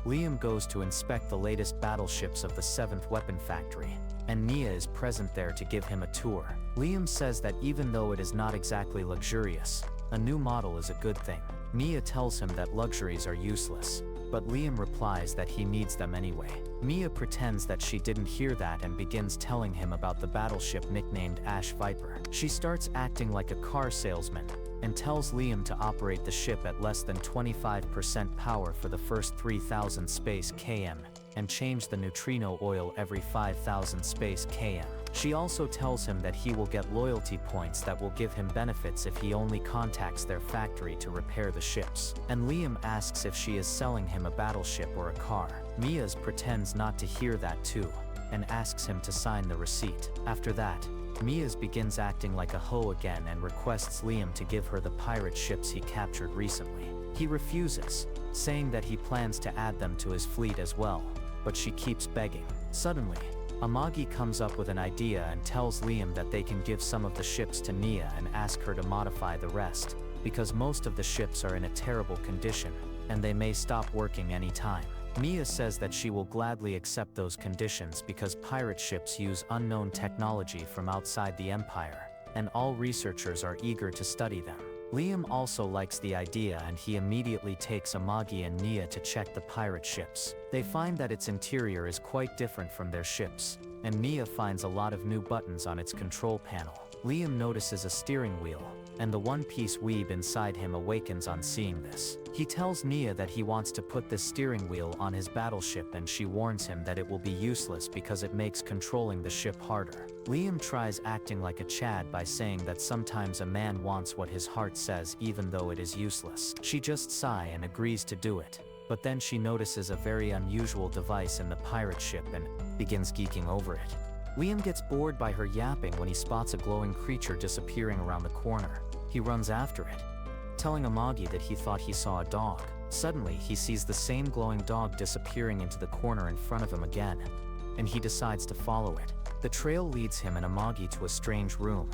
Liam goes to inspect the latest battleships of the 7th Weapon Factory, and Nia is present there to give him a tour. Liam says that even though it is not exactly luxurious, a new model is a good thing. Nia tells him that luxuries are useless, but Liam replies that he needs them anyway. Mia pretends that she didn't hear that and begins telling him about the battleship nicknamed Ash Viper. She starts acting like a car salesman and tells Liam to operate the ship at less than 25% power for the first 3,000 space km and change the neutrino oil every 5,000 space km. She also tells him that he will get loyalty points that will give him benefits if he only contacts their factory to repair the ships. And Liam asks if she is selling him a battleship or a car. Mia pretends not to hear that too, and asks him to sign the receipt. After that, Mia begins acting like a hoe again and requests Liam to give her the pirate ships he captured recently. He refuses, saying that he plans to add them to his fleet as well, but she keeps begging. Suddenly, Amagi comes up with an idea and tells Liam that they can give some of the ships to Nia and ask her to modify the rest, because most of the ships are in a terrible condition, and they may stop working anytime. Mia says that she will gladly accept those conditions because pirate ships use unknown technology from outside the Empire, and all researchers are eager to study them. Liam also likes the idea and he immediately takes Amagi and Nia to check the pirate ships. They find that its interior is quite different from their ships, and Nia finds a lot of new buttons on its control panel. Liam notices a steering wheel, and the one-piece weeb inside him awakens on seeing this. He tells Nia that he wants to put this steering wheel on his battleship, and she warns him that it will be useless because it makes controlling the ship harder. Liam tries acting like a Chad by saying that sometimes a man wants what his heart says even though it is useless. She just sighs and agrees to do it, but then she notices a very unusual device in the pirate ship and begins geeking over it. Liam gets bored by her yapping when he spots a glowing creature disappearing around the corner. He runs after it, telling Amagi that he thought he saw a dog. Suddenly, he sees the same glowing dog disappearing into the corner in front of him again, and he decides to follow it. The trail leads him and Amagi to a strange room,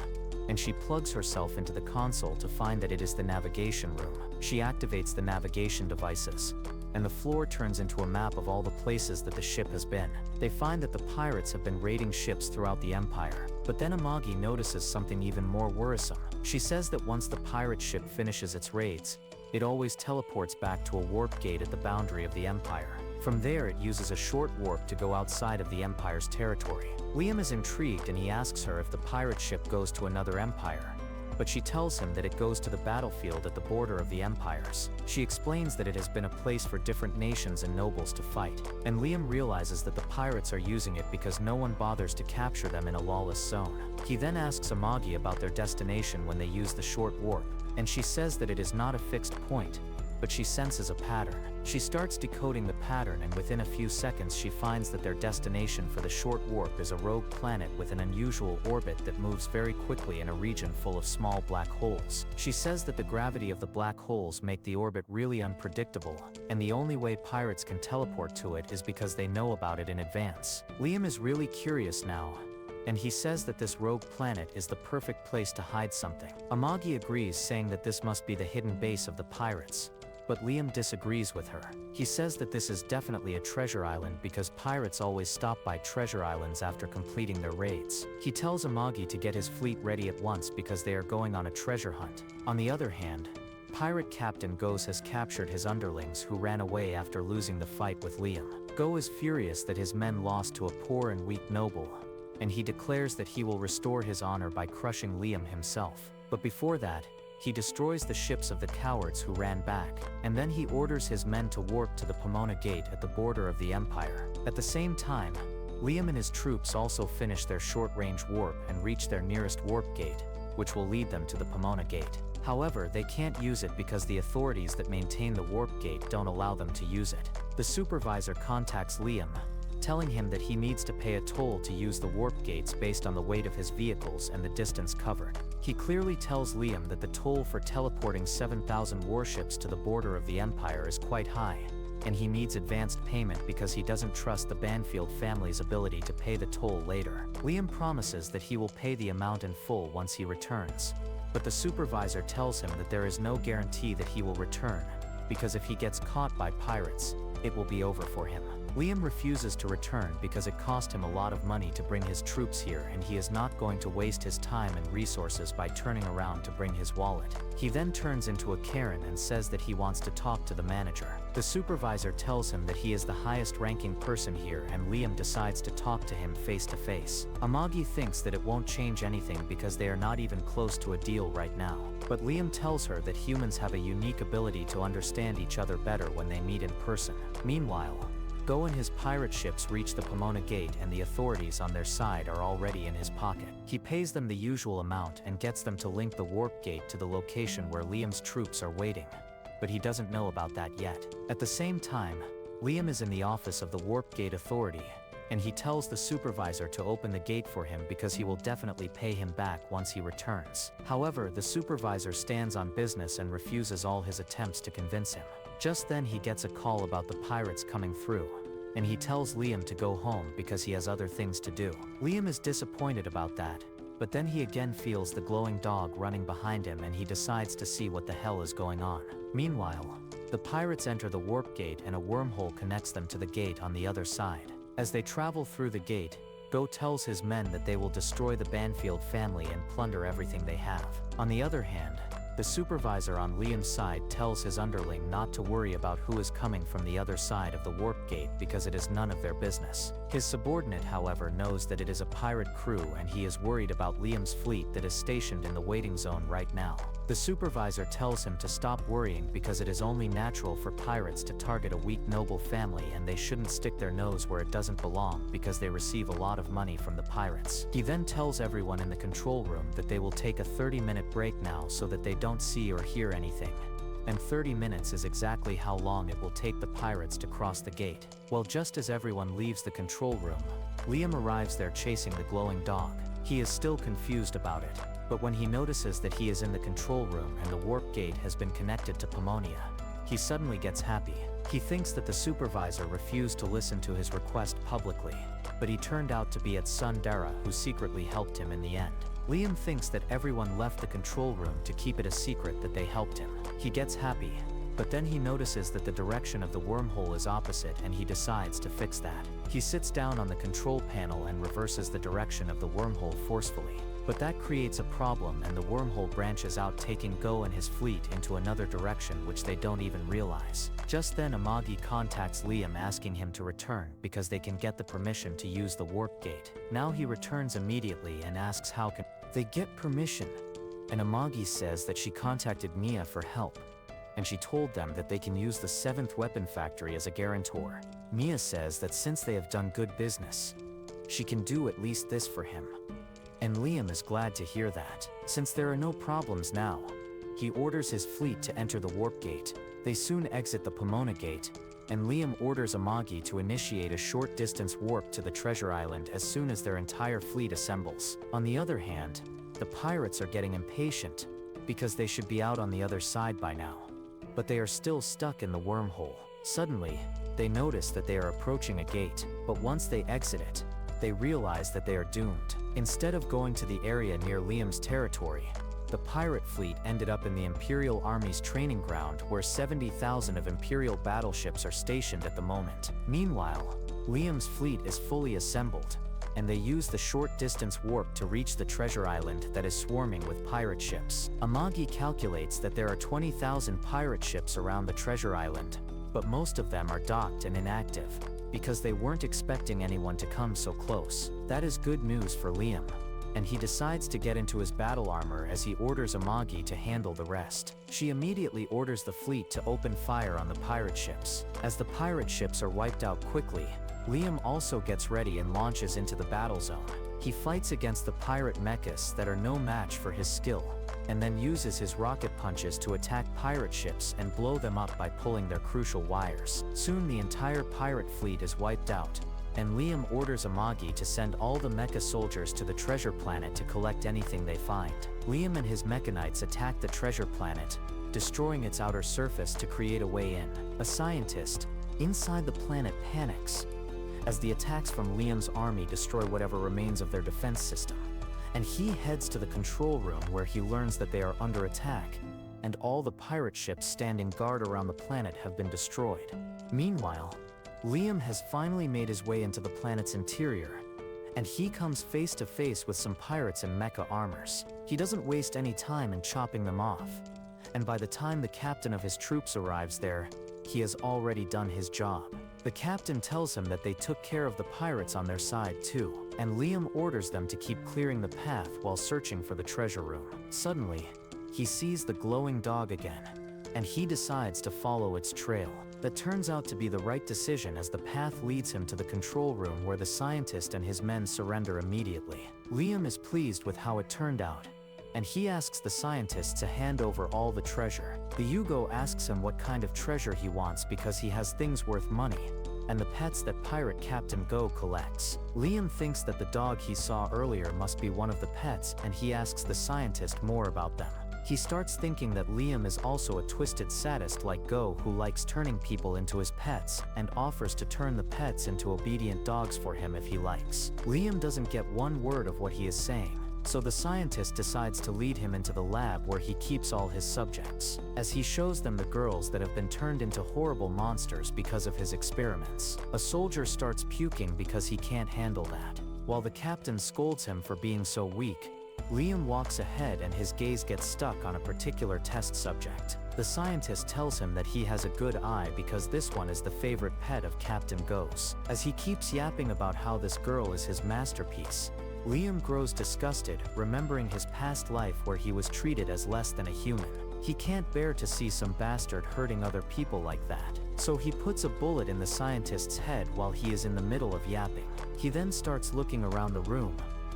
and she plugs herself into the console to find that it is the navigation room. She activates the navigation devices, and the floor turns into a map of all the places that the ship has been. They find that the pirates have been raiding ships throughout the Empire, but then Amagi notices something even more worrisome. She says that once the pirate ship finishes its raids, it always teleports back to a warp gate at the boundary of the Empire. From there, it uses a short warp to go outside of the Empire's territory. Liam is intrigued and he asks her if the pirate ship goes to another empire, but she tells him that it goes to the battlefield at the border of the empires. She explains that it has been a place for different nations and nobles to fight, and Liam realizes that the pirates are using it because no one bothers to capture them in a lawless zone. He then asks Amagi about their destination when they use the short warp, and she says that it is not a fixed point, but she senses a pattern. She starts decoding the pattern, and within a few seconds she finds that their destination for the short warp is a rogue planet with an unusual orbit that moves very quickly in a region full of small black holes. She says that the gravity of the black holes make the orbit really unpredictable, and the only way pirates can teleport to it is because they know about it in advance. Liam is really curious now, and he says that this rogue planet is the perfect place to hide something. Amagi agrees, saying that this must be the hidden base of the pirates, but Liam disagrees with her. He says that this is definitely a treasure island because pirates always stop by treasure islands after completing their raids. He tells Amagi to get his fleet ready at once because they are going on a treasure hunt. On the other hand, pirate captain Gose has captured his underlings who ran away after losing the fight with Liam. Go is furious that his men lost to a poor and weak noble, and he declares that he will restore his honor by crushing Liam himself. But before that, he destroys the ships of the cowards who ran back, and then he orders his men to warp to the Pomona Gate at the border of the Empire. At the same time, Liam and his troops also finish their short-range warp and reach their nearest warp gate, which will lead them to the Pomona Gate. However, they can't use it because the authorities that maintain the warp gate don't allow them to use it. The supervisor contacts Liam, telling him that he needs to pay a toll to use the warp gates based on the weight of his vehicles and the distance covered. He clearly tells Liam that the toll for teleporting 7,000 warships to the border of the Empire is quite high, and he needs advanced payment because he doesn't trust the Banfield family's ability to pay the toll later. Liam promises that he will pay the amount in full once he returns, but the supervisor tells him that there is no guarantee that he will return, because if he gets caught by pirates, it will be over for him. Liam refuses to return because it cost him a lot of money to bring his troops here, and he is not going to waste his time and resources by turning around to bring his wallet. He then turns into a Karen and says that he wants to talk to the manager. The supervisor tells him that he is the highest ranking person here, and Liam decides to talk to him face to face. Amagi thinks that it won't change anything because they are not even close to a deal right now. But Liam tells her that humans have a unique ability to understand each other better when they meet in person. Meanwhile, Go and his pirate ships reach the Pomona Gate, and the authorities on their side are already in his pocket. He pays them the usual amount and gets them to link the warp gate to the location where Liam's troops are waiting, but he doesn't know about that yet. At the same time, Liam is in the office of the warp gate authority, and he tells the supervisor to open the gate for him because he will definitely pay him back once he returns. However, the supervisor stands on business and refuses all his attempts to convince him. Just then he gets a call about the pirates coming through, and he tells Liam to go home because he has other things to do. Liam is disappointed about that, but then he again feels the glowing dog running behind him, and he decides to see what the hell is going on. Meanwhile, the pirates enter the warp gate, and a wormhole connects them to the gate on the other side. As they travel through the gate, Go tells his men that they will destroy the Banfield family and plunder everything they have. On the other hand, the supervisor on Liam's side tells his underling not to worry about who is coming from the other side of the warp gate because it is none of their business. His subordinate, however, knows that it is a pirate crew, and he is worried about Liam's fleet that is stationed in the waiting zone right now. The supervisor tells him to stop worrying because it is only natural for pirates to target a weak noble family, and they shouldn't stick their nose where it doesn't belong because they receive a lot of money from the pirates. He then tells everyone in the control room that they will take a 30-minute break now so that they don't see or hear anything. And 30 minutes is exactly how long it will take the pirates to cross the gate. Well, just as everyone leaves the control room, Liam arrives there chasing the glowing dog. He is still confused about it, but when he notices that he is in the control room and the warp gate has been connected to Pomonia, he suddenly gets happy. He thinks that the supervisor refused to listen to his request publicly, but he turned out to be its son Dara, who secretly helped him in the end. Liam thinks that everyone left the control room to keep it a secret that they helped him. He gets happy, but then he notices that the direction of the wormhole is opposite, and he decides to fix that. He sits down on the control panel and reverses the direction of the wormhole forcefully. But that creates a problem, and the wormhole branches out, taking Go and his fleet into another direction which they don't even realize. Just then Amagi contacts Liam asking him to return because they can get the permission to use the warp gate. Now he returns immediately and asks how can they get permission, and Amagi says that she contacted Mia for help, and she told them that they can use the 7th weapon factory as a guarantor. Mia says that since they have done good business, she can do at least this for him. And Liam is glad to hear that. Since there are no problems now, he orders his fleet to enter the warp gate. They soon exit the Pomona Gate, and Liam orders Amagi to initiate a short-distance warp to the Treasure Island as soon as their entire fleet assembles. On the other hand, the pirates are getting impatient because they should be out on the other side by now, but they are still stuck in the wormhole. Suddenly, they notice that they are approaching a gate, but once they exit it, they realize that they are doomed. Instead of going to the area near Liam's territory, the pirate fleet ended up in the Imperial Army's training ground, where 70,000 of Imperial battleships are stationed at the moment. Meanwhile, Liam's fleet is fully assembled, and they use the short-distance warp to reach the treasure island that is swarming with pirate ships. Amagi calculates that there are 20,000 pirate ships around the treasure island, but most of them are docked and inactive, because they weren't expecting anyone to come so close. That is good news for Liam, and he decides to get into his battle armor as he orders Amagi to handle the rest. She immediately orders the fleet to open fire on the pirate ships. As the pirate ships are wiped out quickly, Liam also gets ready and launches into the battle zone. He fights against the pirate mechas that are no match for his skill, and then uses his rocket punches to attack pirate ships and blow them up by pulling their crucial wires. Soon the entire pirate fleet is wiped out, and Liam orders Amagi to send all the mecha soldiers to the treasure planet to collect anything they find. Liam and his mechanites attack the treasure planet, destroying its outer surface to create a way in. A scientist inside the planet panics as the attacks from Liam's army destroy whatever remains of their defense system, and he heads to the control room where he learns that they are under attack, and all the pirate ships standing guard around the planet have been destroyed. Meanwhile, Liam has finally made his way into the planet's interior, and he comes face to face with some pirates in mecha armors. He doesn't waste any time in chopping them off, and by the time the captain of his troops arrives there, he has already done his job. The captain tells him that they took care of the pirates on their side too, and Liam orders them to keep clearing the path while searching for the treasure room. Suddenly, he sees the glowing dog again, and he decides to follow its trail. That turns out to be the right decision as the path leads him to the control room where the scientist and his men surrender immediately. Liam is pleased with how it turned out, and he asks the scientist to hand over all the treasure. The Yugo asks him what kind of treasure he wants because he has things worth money, and the pets that pirate Captain Go collects. Liam thinks that the dog he saw earlier must be one of the pets, and he asks the scientist more about them. He starts thinking that Liam is also a twisted sadist like Go who likes turning people into his pets and offers to turn the pets into obedient dogs for him if he likes. Liam doesn't get one word of what he is saying, so the scientist decides to lead him into the lab where he keeps all his subjects, as he shows them the girls that have been turned into horrible monsters because of his experiments. A soldier starts puking because he can't handle that. While the captain scolds him for being so weak, Liam walks ahead and his gaze gets stuck on a particular test subject. The scientist tells him that he has a good eye because this one is the favorite pet of Captain Go's. As he keeps yapping about how this girl is his masterpiece, Liam grows disgusted, remembering his past life where he was treated as less than a human. He can't bear to see some bastard hurting other people like that, so he puts a bullet in the scientist's head while he is in the middle of yapping. He then starts looking around the room,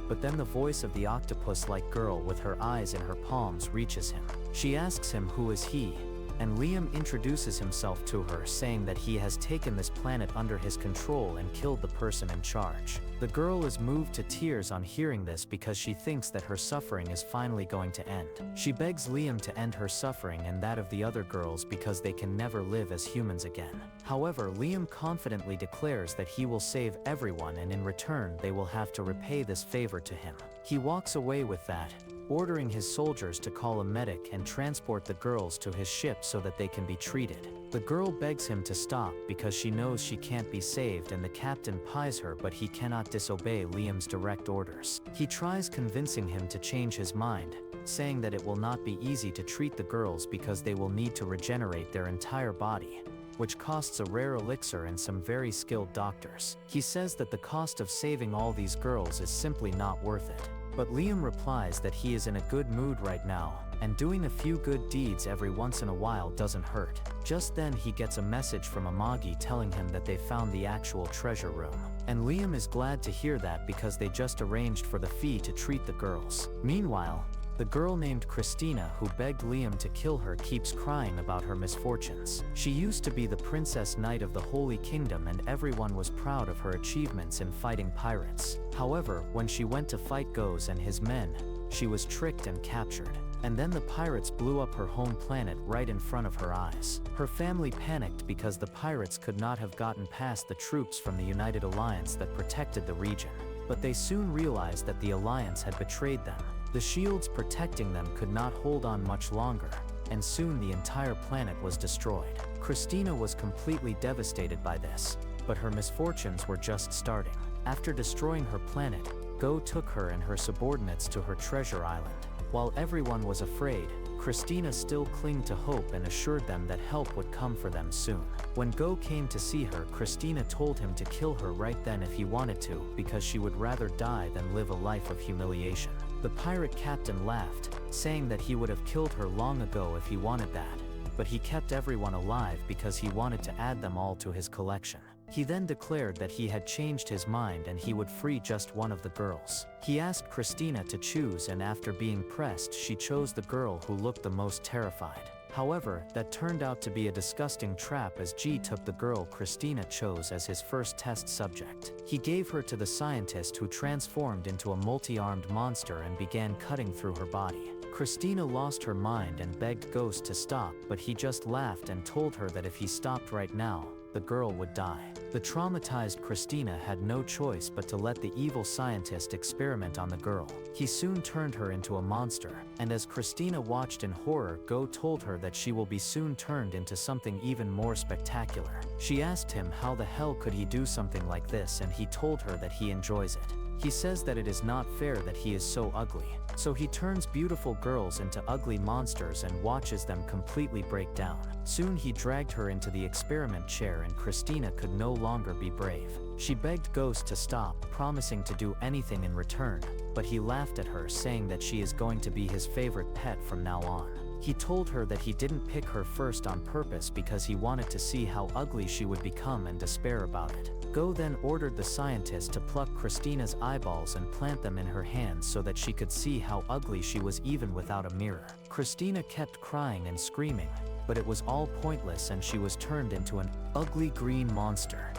but then the voice of the octopus-like girl with her eyes in her palms reaches him. She asks him who is he, and Liam introduces himself to her, saying that he has taken this planet under his control and killed the person in charge. The girl is moved to tears on hearing this because she thinks that her suffering is finally going to end. She begs Liam to end her suffering and that of the other girls because they can never live as humans again. However, Liam confidently declares that he will save everyone and in return they will have to repay this favor to him. He walks away with that, ordering his soldiers to call a medic and transport the girls to his ship so that they can be treated. The girl begs him to stop because she knows she can't be saved and the captain pies her, but he cannot disobey Liam's direct orders. He tries convincing him to change his mind, saying that it will not be easy to treat the girls because they will need to regenerate their entire body, which costs a rare elixir and some very skilled doctors. He says that the cost of saving all these girls is simply not worth it. But Liam replies that he is in a good mood right now, and doing a few good deeds every once in a while doesn't hurt. Just then he gets a message from Amagi telling him that they found the actual treasure room. And Liam is glad to hear that because they just arranged for the fee to treat the girls. Meanwhile, the girl named Christina who begged Liam to kill her keeps crying about her misfortunes. She used to be the Princess Knight of the Holy Kingdom and everyone was proud of her achievements in fighting pirates. However, when she went to fight Goz and his men, she was tricked and captured. And then the pirates blew up her home planet right in front of her eyes. Her family panicked because the pirates could not have gotten past the troops from the United Alliance that protected the region. But they soon realized that the Alliance had betrayed them. The shields protecting them could not hold on much longer, and soon the entire planet was destroyed. Christina was completely devastated by this, but her misfortunes were just starting. After destroying her planet, Go took her and her subordinates to her treasure island. While everyone was afraid, Christina still clung to hope and assured them that help would come for them soon. When Go came to see her, Christina told him to kill her right then if he wanted to, because she would rather die than live a life of humiliation. The pirate captain laughed, saying that he would have killed her long ago if he wanted that, but he kept everyone alive because he wanted to add them all to his collection. He then declared that he had changed his mind and he would free just one of the girls. He asked Christina to choose, and after being pressed, she chose the girl who looked the most terrified. However, that turned out to be a disgusting trap, as G took the girl Christina chose as his first test subject. He gave her to the scientist, who transformed into a multi-armed monster and began cutting through her body. Christina lost her mind and begged Ghost to stop, but he just laughed and told her that if he stopped right now, the girl would die. The traumatized Christina had no choice but to let the evil scientist experiment on the girl. He soon turned her into a monster, and as Christina watched in horror, Go told her that she will be soon turned into something even more spectacular. She asked him how the hell could he do something like this, and he told her that he enjoys it. He says that it is not fair that he is so ugly, so he turns beautiful girls into ugly monsters and watches them completely break down. Soon he dragged her into the experiment chair and Christina could no longer be brave. She begged Ghost to stop, promising to do anything in return, but he laughed at her, saying that she is going to be his favorite pet from now on. He told her that he didn't pick her first on purpose because he wanted to see how ugly she would become and despair about it. Go then ordered the scientist to pluck Christina's eyeballs and plant them in her hands so that she could see how ugly she was even without a mirror. Christina kept crying and screaming, but it was all pointless and she was turned into an ugly green monster.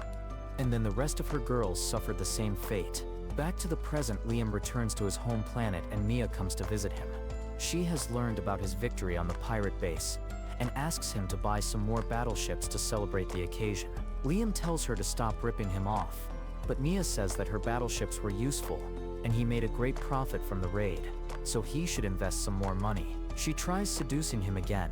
And then the rest of her girls suffered the same fate. Back to the present, Liam returns to his home planet and Mia comes to visit him. She has learned about his victory on the pirate base and asks him to buy some more battleships to celebrate the occasion. Liam tells her to stop ripping him off, but Mia says that her battleships were useful and he made a great profit from the raid, so he should invest some more money. She tries seducing him again,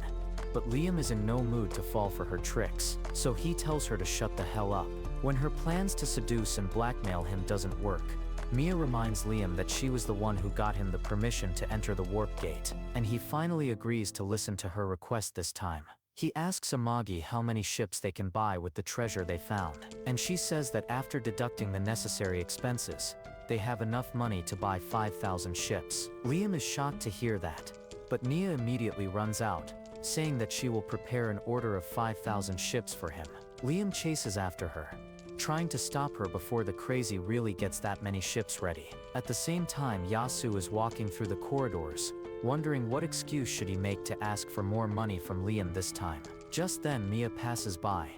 but Liam is in no mood to fall for her tricks, so he tells her to shut the hell up. When her plans to seduce and blackmail him doesn't work, Mia reminds Liam that she was the one who got him the permission to enter the warp gate, and he finally agrees to listen to her request this time. He asks Amagi how many ships they can buy with the treasure they found, and she says that after deducting the necessary expenses, they have enough money to buy 5,000 ships. Liam is shocked to hear that, but Mia immediately runs out, saying that she will prepare an order of 5,000 ships for him. Liam chases after her, trying to stop her before the crazy really gets that many ships ready. At the same time, Yasu is walking through the corridors, wondering what excuse should he make to ask for more money from Liam this time. Just then Mia passes by,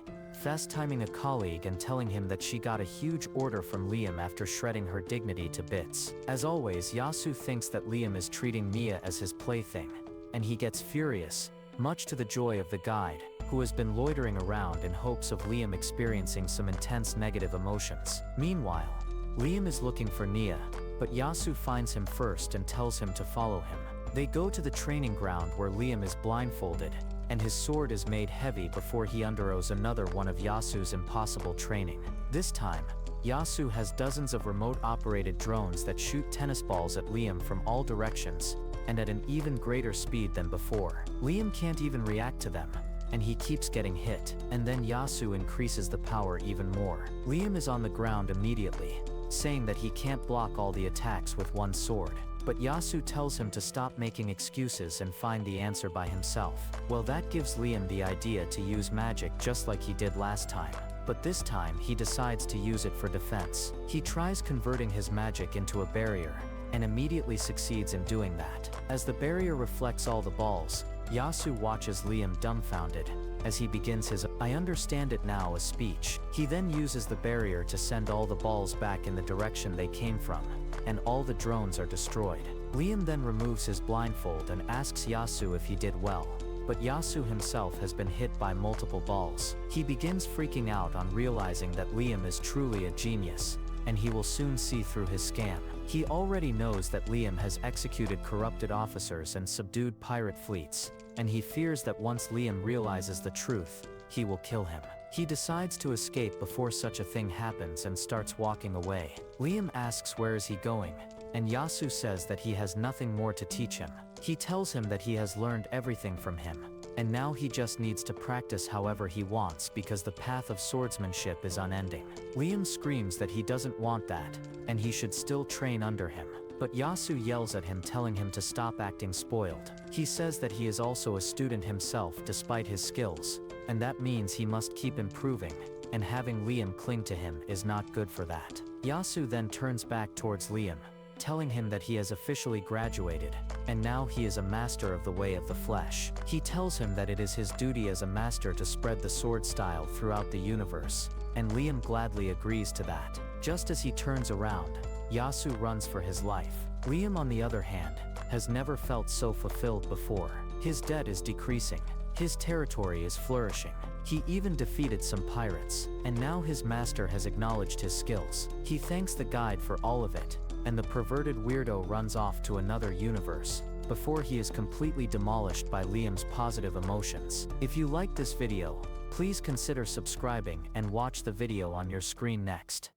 fast-timing a colleague and telling him that she got a huge order from Liam after shredding her dignity to bits. As always, Yasu thinks that Liam is treating Mia as his plaything, and he gets furious, much to the joy of the guide, who has been loitering around in hopes of Liam experiencing some intense negative emotions. Meanwhile, Liam is looking for Nia, but Yasu finds him first and tells him to follow him. They go to the training ground where Liam is blindfolded, and his sword is made heavy before he undergoes another one of Yasu's impossible training. This time, Yasu has dozens of remote-operated drones that shoot tennis balls at Liam from all directions, and at an even greater speed than before. Liam can't even react to them, and he keeps getting hit, and then Yasu increases the power even more. Liam is on the ground immediately, saying that he can't block all the attacks with one sword. But Yasu tells him to stop making excuses and find the answer by himself. Well, that gives Liam the idea to use magic just like he did last time. But this time he decides to use it for defense. He tries converting his magic into a barrier, and immediately succeeds in doing that. As the barrier reflects all the balls, Yasu watches Liam dumbfounded, as he begins his "I understand it now" speech. He then uses the barrier to send all the balls back in the direction they came from, and all the drones are destroyed. Liam then removes his blindfold and asks Yasu if he did well, but Yasu himself has been hit by multiple balls. He begins freaking out on realizing that Liam is truly a genius, and he will soon see through his scam. He already knows that Liam has executed corrupted officers and subdued pirate fleets, and he fears that once Liam realizes the truth, he will kill him. He decides to escape before such a thing happens and starts walking away. Liam asks where is he going, and Yasu says that he has nothing more to teach him. He tells him that he has learned everything from him, and now he just needs to practice however he wants because the path of swordsmanship is unending. Liam screams that he doesn't want that, and he should still train under him. But Yasu yells at him, telling him to stop acting spoiled. He says that he is also a student himself despite his skills, and that means he must keep improving, and having Liam cling to him is not good for that. Yasu then turns back towards Liam, telling him that he has officially graduated, and now he is a master of the way of the flesh. He tells him that it is his duty as a master to spread the sword style throughout the universe, and Liam gladly agrees to that. Just as he turns around, Yasu runs for his life. Liam, on the other hand, has never felt so fulfilled before. His debt is decreasing. His territory is flourishing. He even defeated some pirates, and now his master has acknowledged his skills. He thanks the guide for all of it, and the perverted weirdo runs off to another universe, before he is completely demolished by Liam's positive emotions. If you liked this video, please consider subscribing and watch the video on your screen next.